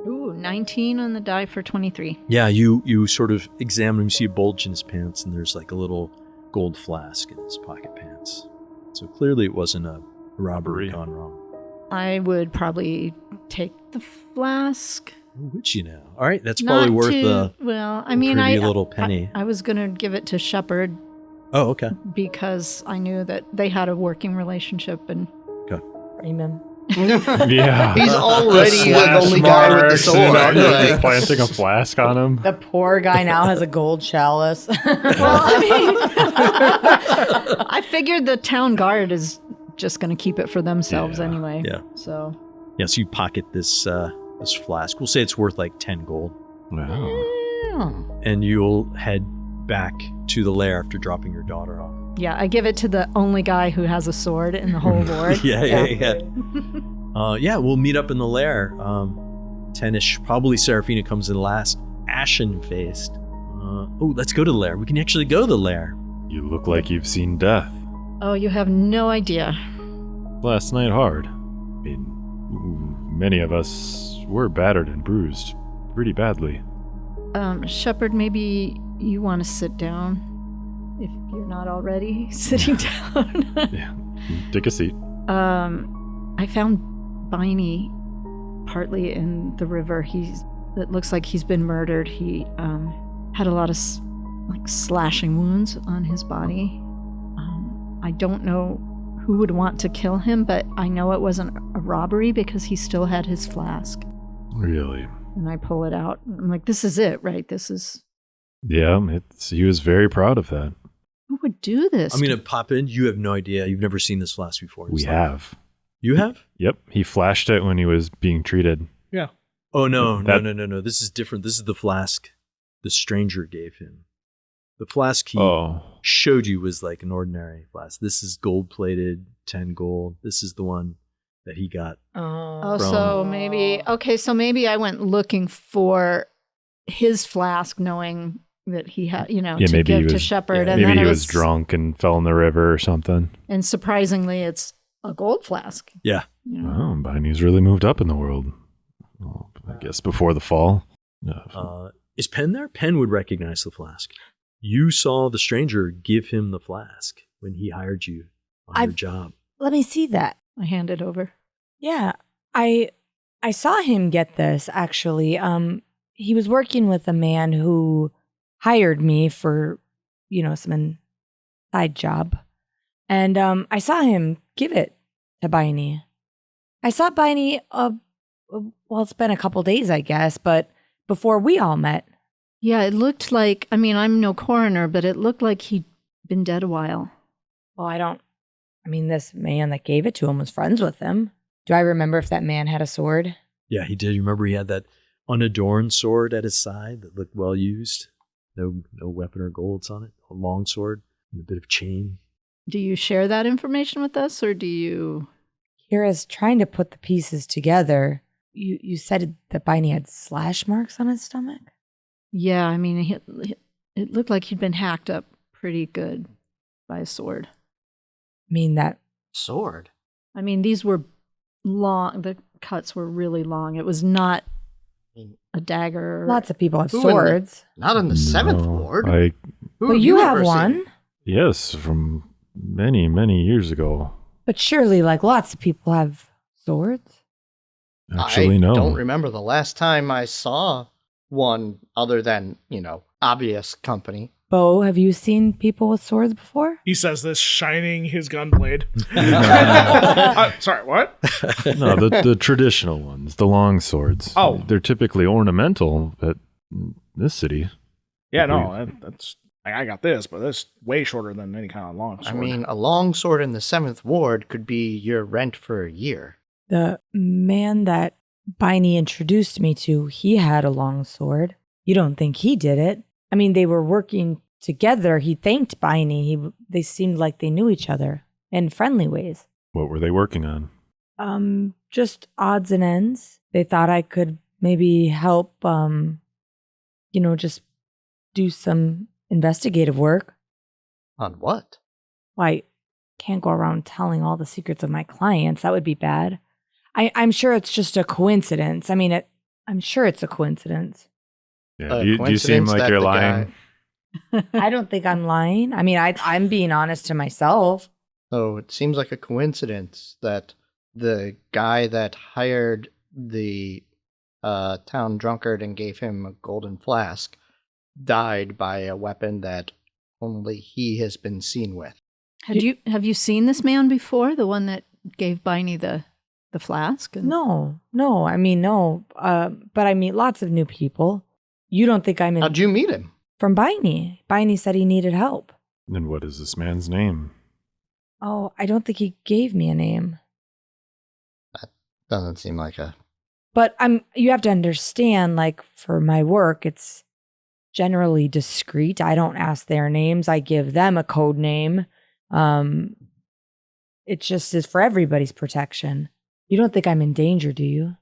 Ooh, 19 on the die for 23. Yeah, you sort of examine him, you see a bulge in his pants, and there's like a little gold flask in his pocket pants. So clearly it wasn't a robbery gone wrong. I would probably take the flask. Which you know. All right, that's probably worth a pretty little penny. I was going to give it to Shepard Oh, okay. because I knew that they had a working relationship and Raymond. Yeah. He's already the only guy with the sword. You're planting a flask on him. The poor guy now has a gold chalice. well, I mean, I figured the town guard is just going to keep it for themselves Yeah. anyway. Yeah. So Yeah, so you pocket this flask. We'll say it's worth like 10 gold. Wow. And you'll head back to the lair after dropping your daughter off. yeah, I give it to the only guy who has a sword in the whole ward. Yeah. We'll meet up in the lair. 10-ish. Probably Serafina comes in last, ashen-faced. Let's go to the lair. We can actually go to the lair. You look like you've seen death. Oh, you have no idea. Last night hard. I mean, many of us were battered and bruised pretty badly. Shepard, maybe you want to sit down if you're not already sitting down. Yeah. Take a seat. I found Biney partly in the river. It looks like he's been murdered. He had a lot of slashing wounds on his body. I don't know who would want to kill him, but I know it wasn't a robbery because he still had his flask. Really? And I pull it out. I'm like, this is it, right? This is... Yeah, he was very proud of that. Who would do this? I'm going to pop in. You have no idea. You've never seen this flask before. We have. You have? Yep. He flashed it when he was being treated. Yeah. Oh, no. That- This is different. This is the flask the stranger gave him. The flask he showed you was like an ordinary flask. This is gold-plated, 10 gold. This is the one that he got. So maybe I went looking for his flask, knowing that he had, to maybe give he to was- Shepard. Yeah, and maybe then he was drunk and fell in the river or something. And surprisingly, it's a gold flask. Yeah. You know? Oh, Biney's really moved up in the world. Well, I guess before the fall. Is Penn there? Penn would recognize the flask. You saw the stranger give him the flask when he hired you on your job. Let me see that. I hand it over. Yeah, I saw him get this actually. He was working with a man who hired me for, some side job, and I saw him give it to Biney. I saw Biney. It's been a couple days, I guess, but before we all met. Yeah, it looked like. I mean, I'm no coroner, but it looked like he'd been dead a while. Well, this man that gave it to him was friends with him. Do I remember if that man had a sword? Yeah, he did. You remember he had that unadorned sword at his side that looked well used. No weapon or golds on it. A long sword and a bit of chain. Do you share that information with us, or do you? Kira's trying to put the pieces together. You said that Biney had slash marks on his stomach? Yeah, I mean, it looked like he'd been hacked up pretty good by a sword. That Sword? I mean, these were long. The cuts were really long. It was not a dagger. lots of people have Who in swords. Not in the 7th Ward. Who Well, have you ever have seen? one. Yes, from many, many years ago. But surely, lots of people have swords. Actually, I no. don't remember the last time I saw one other than, obvious company. Bo, have you seen people with swords before? He says this, shining his gun blade. Sorry, what? No, the traditional ones, the long swords. Oh. They're typically ornamental at this city. Yeah, no, that's... I got this, but that's way shorter than any kind of long sword. I mean, a long sword in the 7th Ward could be your rent for a year. The man that Biney introduced me to, he had a long sword. You don't think he did it? I mean, they were working together. He thanked Biney. They seemed like they knew each other in friendly ways. What were they working on? Just odds and ends. They thought I could maybe help, just do some investigative work. On what? Well, I can't go around telling all the secrets of my clients. That would be bad. I'm sure it's just a coincidence. I mean, I'm sure it's a coincidence. Yeah. Do you seem like you're lying? I don't think I'm lying. I mean, I'm being honest to myself. So it seems like a coincidence that the guy that hired the town drunkard and gave him a golden flask died by a weapon that only he has been seen with. Have you seen this man before? The one that gave Biney the flask? No. I mean, no. But I meet lots of new people. You don't think I'm in... How'd you meet him? From Biney. Biney said he needed help. And what is this man's name? Oh, I don't think he gave me a name. That doesn't seem like a... But you have to understand, like, for my work, it's generally discreet. I don't ask their names. I give them a code name. It just is for everybody's protection. You don't think I'm in danger, do you?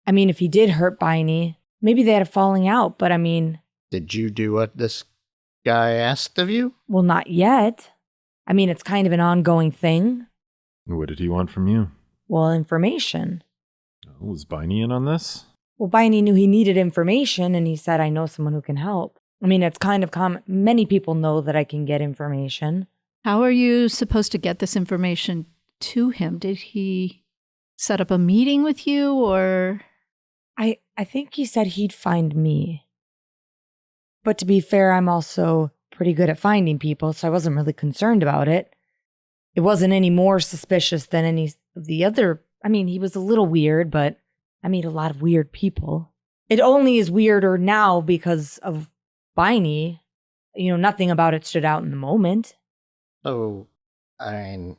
I mean, if he did hurt Biney, maybe they had a falling out, but I mean... Did you do what this guy asked of you? Well, not yet. I mean, it's kind of an ongoing thing. What did he want from you? Well, information. Oh, was Biney in on this? Well, Biney knew he needed information, and he said, I know someone who can help. I mean, it's kind of common. Many people know that I can get information. How are you supposed to get this information to him? Did he set up a meeting with you, or... I think he said he'd find me. But to be fair, I'm also pretty good at finding people, so I wasn't really concerned about it. It wasn't any more suspicious than any of the other... I mean, he was a little weird, but I meet a lot of weird people. It only is weirder now because of Biney. Nothing about it stood out in the moment. Oh, I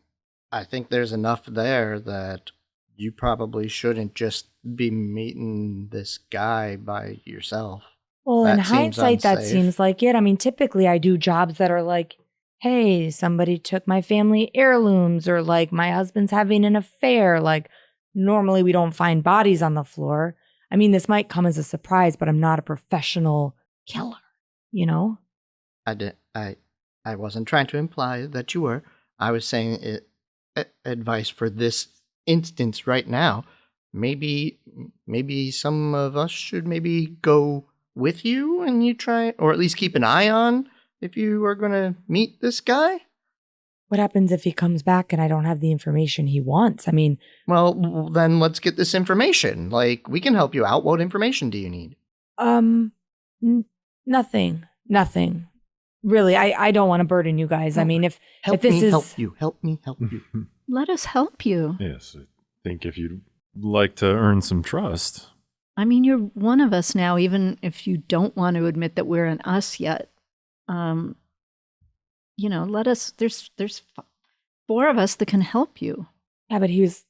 think there's enough there that you probably shouldn't just be meeting this guy by yourself. Well, in That seems hindsight, that unsafe. seems like it. I mean, typically I do jobs that are like, hey, somebody took my family heirlooms, or like my husband's having an affair. Like, normally we don't find bodies on the floor. I mean, this might come as a surprise, but I'm not a professional killer, I wasn't trying to imply that you were. I was saying advice for this instance right now. Maybe some of us should maybe go with you and you try, or at least keep an eye on if you are going to meet this guy. What happens if he comes back and I don't have the information he wants? I mean... Well, then let's get this information. Like, we can help you out. What information do you need? Nothing. Really, I don't want to burden you guys. I mean, if this is... Help me help you. Let us help you. Yes, I think if you'd like to earn some trust. I mean, you're one of us now, even if you don't want to admit that we're an us yet. Let us, there's 4 of us that can help you. Yeah, but he was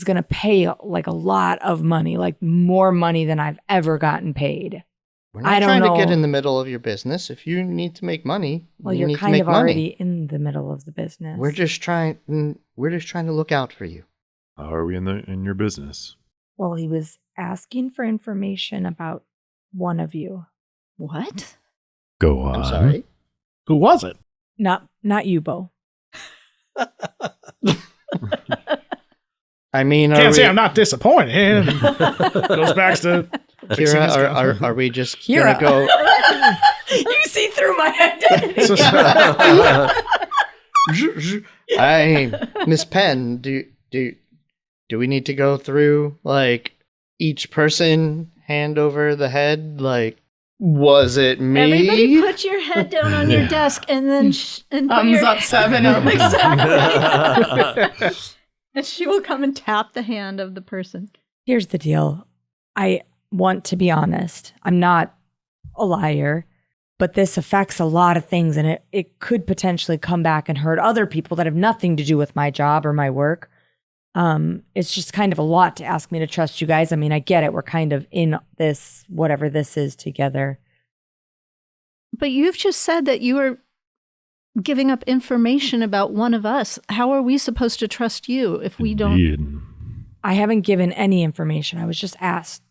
going to pay like a lot of money, like more money than I've ever gotten paid. We're not trying to get in the middle of your business. If you need to make money, well, you you're need kind to make of money. already in the middle of the business. We're just trying to look out for you. How are we in your business? Well, he was asking for information about one of you. What? Go on. I'm sorry. Who was it? Not you, Bo. I mean, Can't say I'm not disappointed. Goes back to Kira, are we just Kira. gonna go? You see through my identity. Miss Penn, do we need to go through like each person hand over the head? Like, Was it me? Everybody put your head down on your desk and then and put Thumbs your up 7. Exactly. And she will come and tap the hand of the person. Here's the deal. I want to be honest. I'm not a liar, but this affects a lot of things, and it could potentially come back and hurt other people that have nothing to do with my job or my work. It's just kind of a lot to ask me to trust you guys. I mean, I get it. We're kind of in this, whatever this is, together. But you've just said that you are giving up information about one of us. How are we supposed to trust you if we don't? Indeed. I haven't given any information. I was just asked.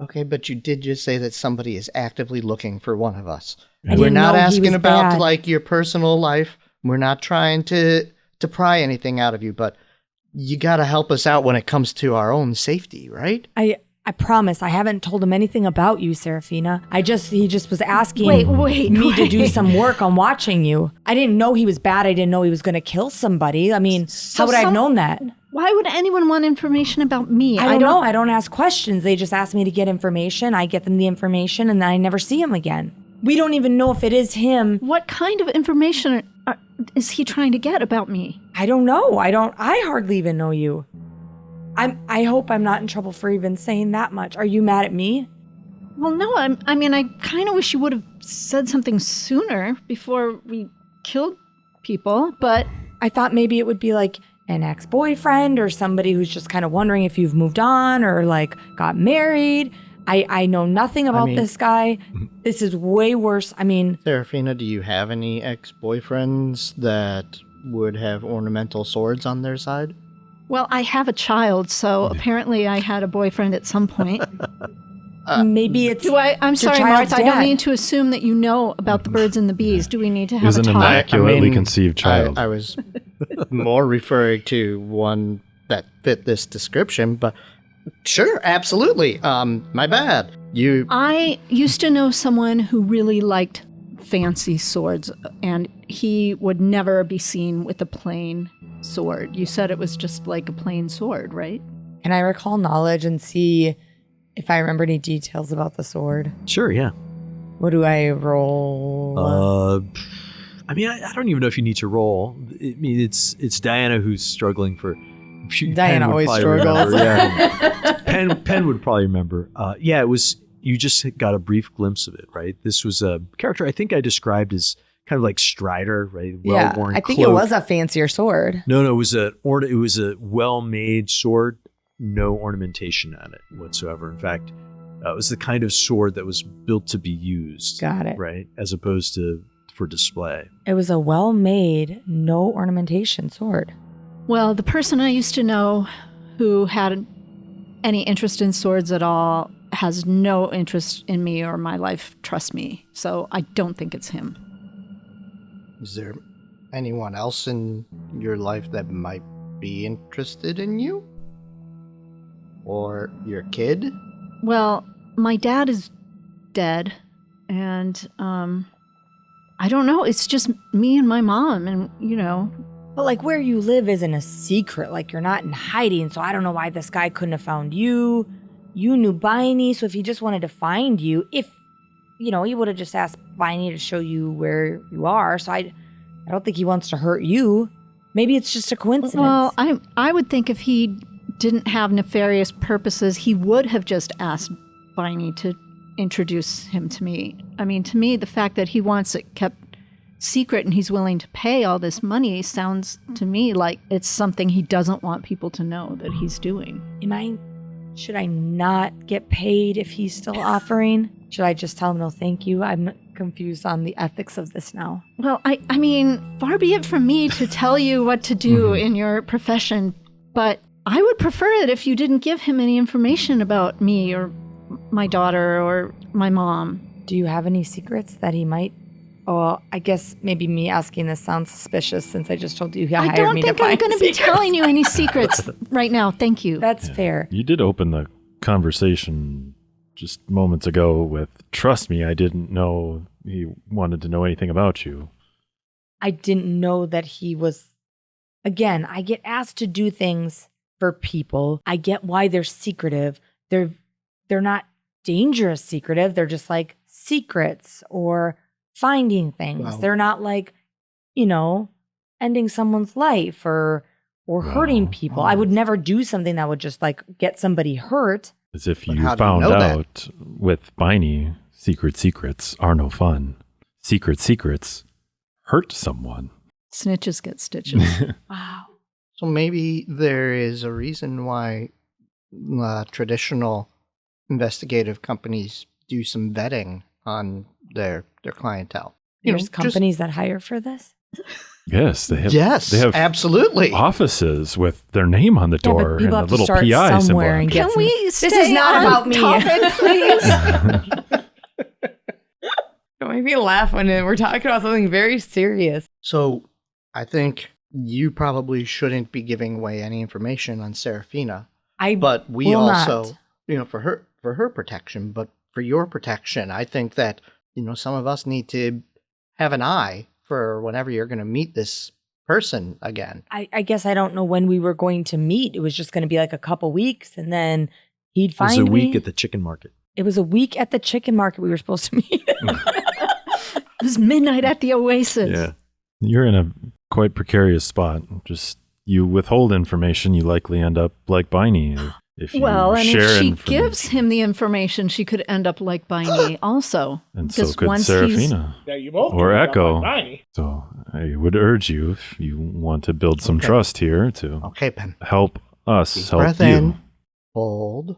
Okay, but you did just say that somebody is actively looking for one of us. I We're didn't not know he asking was about bad. like your personal life. We're not trying to pry anything out of you, but you got to help us out when it comes to our own safety, right? I promise I haven't told him anything about you, Serafina. He just was asking Wait, me to do some work on watching you. I didn't know he was bad. I didn't know he was going to kill somebody. I mean, So how would I have known that? Why would anyone want information about me? I don't know. I don't ask questions. They just ask me to get information. I get them the information and then I never see him again. We don't even know if it is him. What kind of information is he trying to get about me? I don't know. I hardly even know you. I hope I'm not in trouble for even saying that much. Are you mad at me? Well, no, I mean, I kind of wish you would have said something sooner before we killed people, but I thought maybe it would be like an ex-boyfriend or somebody who's just kind of wondering if you've moved on or like got married. I know nothing about this guy. This is way worse. I mean, Serafina, do you have any ex-boyfriends that would have ornamental swords on their side? well, I have a child, so apparently I had a boyfriend at some point. maybe it's I'm sorry, child's Marth, I don't dad. mean to assume that you know about the birds and the bees. Do we need to It have was a an talk? immaculately conceived child. I was more referring to one that fit this description, but sure, absolutely. My bad. I used to know someone who really liked fancy swords, and he would never be seen with a plain sword. You said it was just like a plain sword, right? Can I recall knowledge and see if I remember any details about the sword? Sure, yeah. What do I roll? I mean, I don't even know if you need to roll. I mean, it's Diana who's struggling for. Diana Penn would always probably struggles. remember, yeah. Penn would probably remember. Yeah, it was. You just got a brief glimpse of it, right? This was a character I think I described as kind of like Strider, right? Well-worn I think cloak. it was a fancier sword. No, it was a well-made sword, no ornamentation on it whatsoever. In fact, it was the kind of sword that was built to be used. Got it. Right, as opposed to for display. It was a well-made, no ornamentation sword. Well, the person I used to know who had any interest in swords at all has no interest in me or my life, trust me. So I don't think it's him. Is there anyone else in your life that might be interested in you? Or your kid? Well, my dad is dead, and I don't know. It's just me and my mom, and But like where you live isn't a secret. Like you're not in hiding. So I don't know why this guy couldn't have found you. You knew Biney. So if he just wanted to find you, he would have just asked Biney to show you where you are. So I don't think he wants to hurt you. Maybe it's just a coincidence. Well, I would think if he didn't have nefarious purposes, he would have just asked Biney to introduce him to me. I mean, to me, the fact that he wants it kept secret and he's willing to pay all this money sounds to me like it's something he doesn't want people to know that he's doing. Should I not get paid if he's still offering? Should I just tell him no thank you? I'm confused on the ethics of this now. Well, I mean, far be it from me to tell you what to do in your profession, but I would prefer it if you didn't give him any information about me or my daughter or my mom. Do you have any secrets that he might? Oh, I guess maybe me asking this sounds suspicious since I just told you he I hired don't me to think I'm find going to be secrets. telling you any secrets right now. Thank you. That's fair. You did open the conversation just moments ago with, trust me, I didn't know he wanted to know anything about you. I didn't know that he was. Again, I get asked to do things for people. I get why they're secretive. They're not dangerous secretive. They're just like secrets or finding things. Wow. They're not like, ending someone's life or hurting people. I would never do something that would just like get somebody hurt. As if But you how do you found know that? out with Biney, secrets are no fun. Secrets hurt someone. Snitches get stitches. Wow. So maybe there is a reason why traditional investigative companies do some vetting on their clientele. There's companies that hire for this. Yes, they have. Yes, they have absolutely. offices with their name on the Yeah, but door and people a have to little start PI symbol. somewhere and get Can some- we This stay is not on about me. topic, please? Don't make me laugh when we're talking about something very serious. So I think you probably shouldn't be giving away any information on Serafina. But we will also, not. for her protection, but for your protection, I think that, some of us need to have an eye for whenever you're going to meet this person again. I guess I don't know when we were going to meet. It was just going to be like a couple weeks, and then he'd It was find a week me. at the chicken market. It was a week at the chicken market we were supposed to meet. It was midnight at the Oasis. Yeah. You're in a quite precarious spot. Just you withhold information, you likely end up like Biney. If you Well, and share if she information. gives him the information, she could end up like Biney also. And so Because could once he's- Serafina. Yeah, you both Or can end up Echo. like Biney. So I would urge you, if you want to build some Okay. trust here, to Okay, Pen. help us Deep help breath you. in. Hold.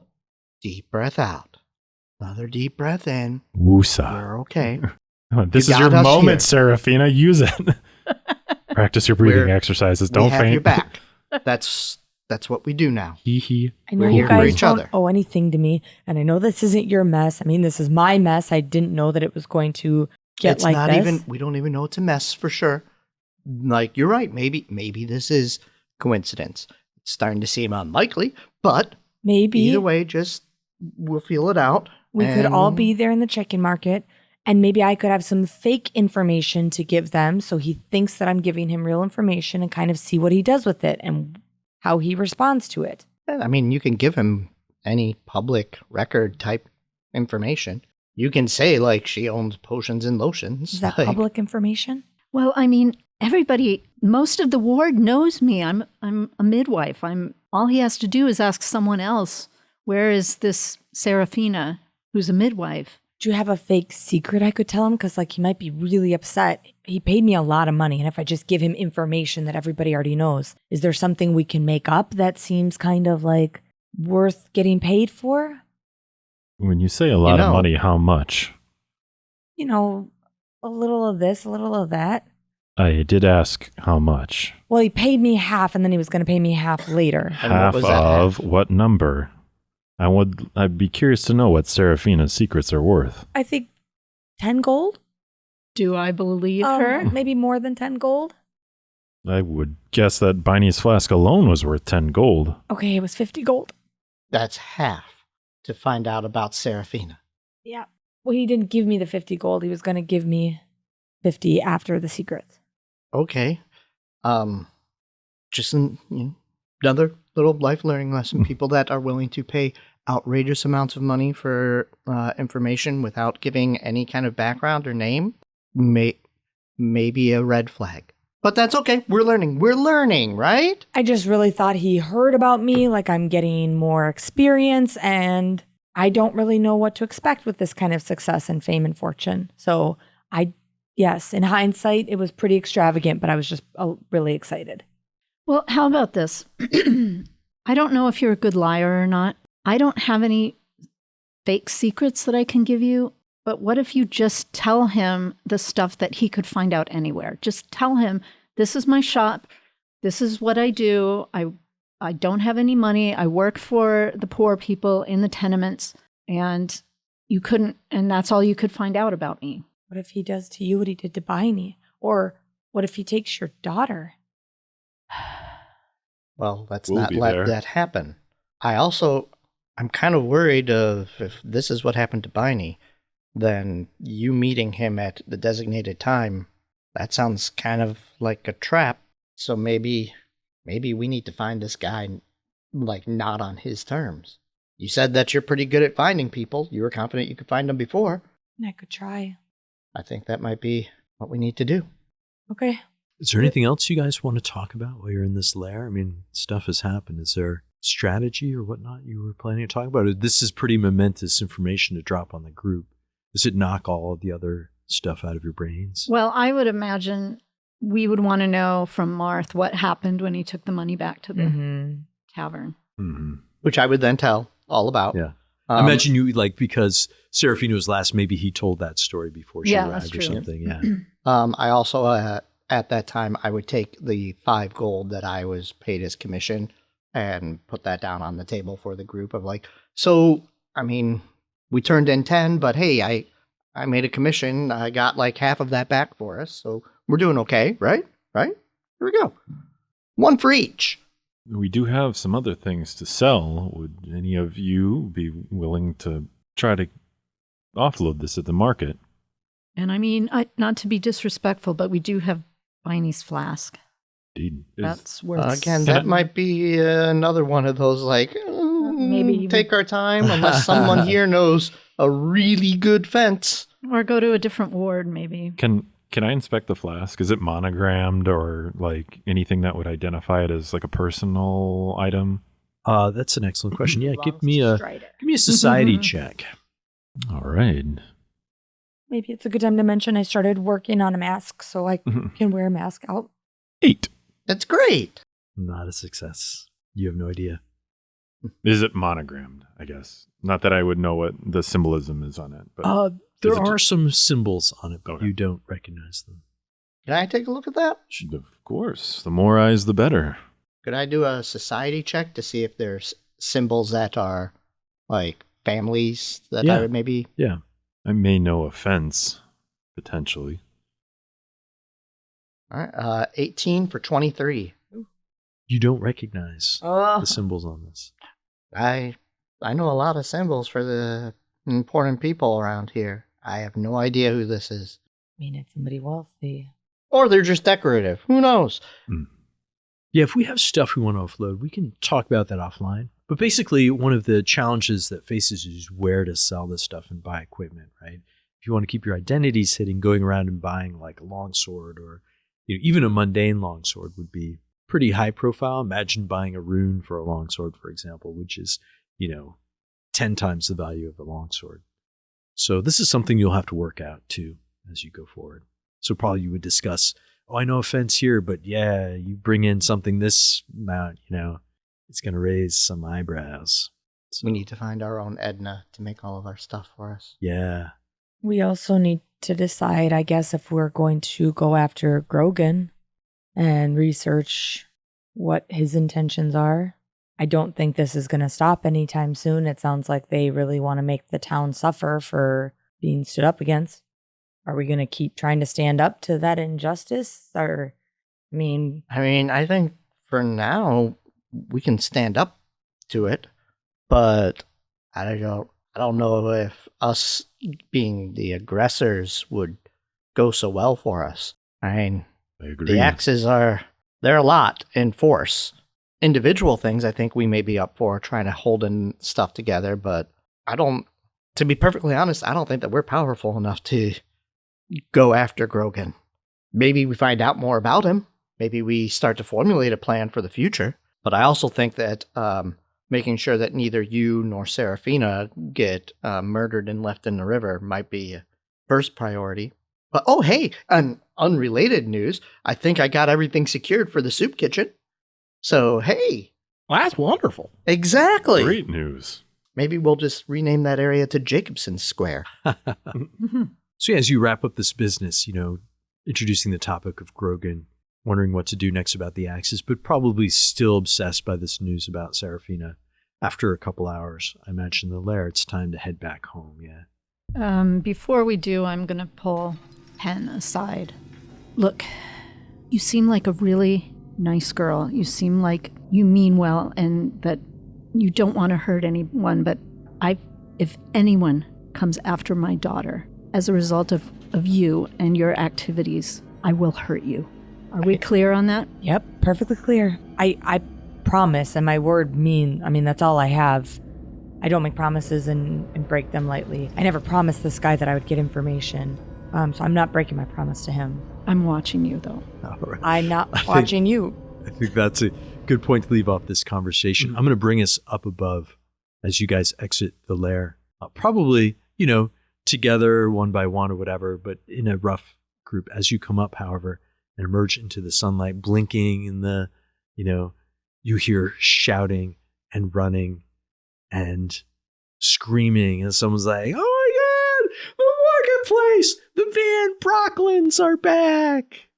Deep breath out. Another deep breath in. Woosah. You're okay. This You is your got us moment, here. Serafina. Use it. Practice your breathing We're- exercises. we Don't have faint. your back. That's what we do now. Hee hee. I know We're you here for guys each don't other. owe anything to me, and I know this isn't your mess. I mean, this is my mess. I didn't know that it was going to get It's like not this. even. We don't even know it's a mess for sure. Like you're right. Maybe this is coincidence. It's starting to seem unlikely, but Maybe either way, just we'll feel it out. we could all and- be there in the chicken market, and maybe I could have some fake information to give them, so he thinks that I'm giving him real information, and kind of see what he does with it and how he responds to it. I mean, you can give him any public record type information. You can say like she owns potions and lotions. Is that like, public information? Well, I mean, most of the ward knows me. I'm a midwife. All he has to do is ask someone else, where is this Serafina, who's a midwife? Do you have a fake secret I could tell him? Because he might be really upset. He paid me a lot of money, and if I just give him information that everybody already knows, is there something we can make up that seems kind of worth getting paid for? When you say a lot of know- money, how much? A little of this, a little of that. I did ask how much. Well, he paid me half, and then he was going to pay me half later. And what Half was that of half? what number? I'd be curious to know what Serafina's secrets are worth. I think 10 gold? Do I believe her? Maybe more than 10 gold? I would guess that Biney's flask alone was worth 10 gold. Okay, it was 50 gold. That's half to find out about Serafina. Yeah. Well, he didn't give me the 50 gold. He was going to give me 50 after the secrets. Okay. Just another little life learning lesson. People that are willing to pay outrageous amounts of money for information without giving any kind of background or name may be a red flag. But that's okay. We're learning, right? I just really thought he heard about me, I'm getting more experience, and I don't really know what to expect with this kind of success and fame and fortune. So yes, in hindsight, it was pretty extravagant, but I was just really excited. Well, how about this? I don't know if you're a good liar or not. I don't have any fake secrets that I can give you, but what if you just tell him the stuff that he could find out anywhere? Just tell him, this is my shop. This is what I do. I don't have any money. I work for the poor people in the tenements, and that's all you could find out about me. What if he does to you what he did to Biney? Or what if he takes your daughter? Well, let's We'll not be let there. that happen. I'm kind of worried of if this is what happened to Biney, then you meeting him at the designated time, that sounds kind of like a trap. So maybe we need to find this guy, not on his terms. You said that you're pretty good at finding people. You were confident you could find them before. I could try. I think that might be what we need to do. Okay. Is there anything else you guys want to talk about while you're in this lair? I mean, stuff has happened. Is there strategy or whatnot you were planning to talk about? This is pretty momentous information to drop on the group. Does it knock all of the other stuff out of your brains? Well, I would imagine we would want to know from Marth what happened when he took the money back to the tavern. Mm-hmm. Which I would then tell all about. Yeah. I imagine you, like, because Serafina was last, maybe he told that story before she arrived or something. Yeah. I also, at that time, I would take the 5 gold that I was paid as commission and put that down on the table for the group of like, so, I mean, we turned in 10, but hey, I made a commission. I got like half of that back for us. So we're doing okay, right? Right? Here we go. 1 for each. We do have some other things to sell. Would any of you be willing to try to offload this at the market? And I mean, not to be disrespectful, but we do have Viney's flask. Indeed. That's worth Again, that might be another one of those like, maybe take our time unless someone here knows a really good fence. Or go to a different ward, maybe. Can I inspect the flask? Is it monogrammed or like anything that would identify it as like a personal item? That's an excellent question. Yeah, give me a society check. All right. Maybe it's a good time to mention I started working on a mask so I can wear a mask out. 8. That's great. Not a success. You have no idea. Is it monogrammed, I guess? Not that I would know what the symbolism is on it. But there are some symbols on it, but Okay. you don't recognize them. Can I take a look at that? Of course. The more eyes, the better. Could I do a society check to see if there's symbols that are like families that I would maybe... Yeah. I may know a fence, potentially. All right, 18 for 23. You don't recognize the symbols on this. I know a lot of symbols for the important people around here. I have no idea who this is. I mean, it's somebody wealthy. Or they're just decorative. Who knows? Yeah, if we have stuff we want to offload, we can talk about that offline. But basically, one of the challenges that faces is where to sell this stuff and buy equipment, right? If you want to keep your identities hidden, going around and buying like a longsword or even a mundane longsword would be pretty high profile. Imagine buying a rune for a longsword, for example, which is, 10 times the value of a longsword. So this is something you'll have to work out too as you go forward. So probably you would discuss, I know a fence here, but yeah, you bring in something this amount, it's going to raise some eyebrows. So, We need to find our own Edna to make all of our stuff for us. Yeah. We also need to decide, I guess, if we're going to go after Grogan and research what his intentions are. I don't think this is going to stop anytime soon. It sounds like they really want to make the town suffer for being stood up against. Are we going to keep trying to stand up to that injustice? Or, I think for now we can stand up to it, but I don't know if us being the aggressors would go so well for us. I agree. The axes they're a lot in force. Individual things I think we may be up for, trying to hold in stuff together, but to be perfectly honest, I don't think that we're powerful enough to go after Grogan. Maybe we find out more about him. Maybe we start to formulate a plan for the future. But I also think that making sure that neither you nor Serafina get murdered and left in the river might be a first priority. But hey, an unrelated news. I think I got everything secured for the soup kitchen. So, hey. Well, that's wonderful. Exactly. Great news. Maybe we'll just rename that area to Jacobson Square. So as you wrap up this business, introducing the topic of Grogan, wondering what to do next about the axes, but probably still obsessed by this news about Serafina. After a couple hours, I imagine the lair, it's time to head back home, yeah. Before we do, I'm going to pull Pen aside. Look, you seem like a really nice girl. You seem like you mean well and that you don't want to hurt anyone, but if anyone comes after my daughter as a result of you and your activities, I will hurt you. Are we clear on that? Yep, perfectly clear. I promise, and my word that's all I have. I don't make promises and break them lightly. I never promised this guy that I would get information. So I'm not breaking my promise to him. I'm watching you, though. All right. I'm not watching you. I think that's a good point to leave off this conversation. I'm going to bring us up above as you guys exit the lair. Probably, together one by one or whatever, but in a rough group. As you come up, however, and emerge into the sunlight, blinking in the, you hear shouting and running and screaming, and someone's like, "Oh my God, the marketplace! The Van Brocklins are back!"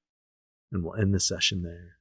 And we'll end the session there.